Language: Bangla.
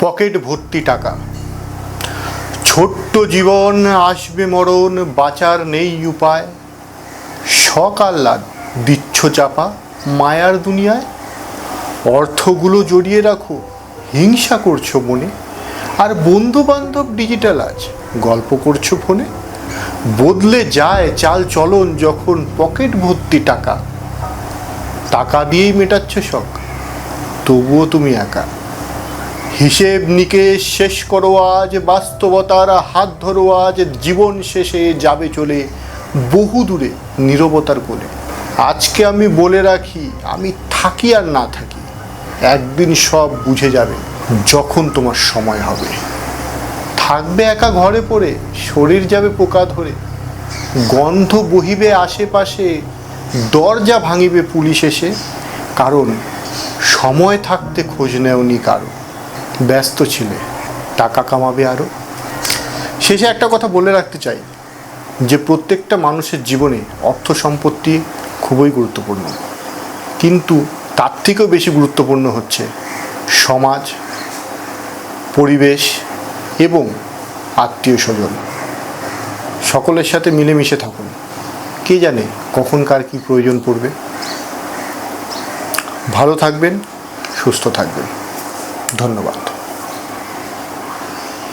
পকেট ভর্তি টাকা, ছোট্ট জীবন, আসবে মরণ, বাঁচার নেই উপায়, শখ আহ্লাদ দিচ্ছ চাপা মায়ার দুনিয়ায়। অর্থগুলো জড়িয়ে রাখো, হিংসা করছো মনে, আর বন্ধু বান্ধব ডিজিটাল আজ গল্প করছো ফোনে। বদলে যায় চাল চলন যখন পকেট ভর্তি টাকা, টাকা দিয়েই মেটাচ্ছ শখ, তবুও তুমি একা। হিসেব নিকেশ শেষ করো আজ, বাস্তবতার হাত ধরো আজ, জীবন শেষে যাবে চলে বহু দূরে নীরবতার কোলে। আজকে আমি বলে রাখি, আমি থাকি আর না থাকি, একদিন সব বুঝে যাবে যখন তোমার সময় হবে। থাকবে একা ঘরে পড়ে, শরীর যাবে পোকা ধরে, গন্ধ বহিবে আশেপাশে, দরজা ভাঙিবে পুলিশ এসে। কারণ সময় থাকতে খোঁজ নেওনি কারো, ব্যস্ত ছিলে টাকা কামাবে আরও। শেষে একটা কথা বলে রাখতে চাই যে প্রত্যেকটা মানুষের জীবনে অর্থ সম্পত্তি খুবই গুরুত্বপূর্ণ, কিন্তু তার থেকেও বেশি গুরুত্বপূর্ণ হচ্ছে সমাজ, পরিবেশ এবং আত্মীয় স্বজন। সকলের সাথে মিলেমিশে থাকুন, কে জানে কখন কার কী প্রয়োজন পড়বে। ভালো থাকবেন, সুস্থ থাকবেন। ধন্যবাদ।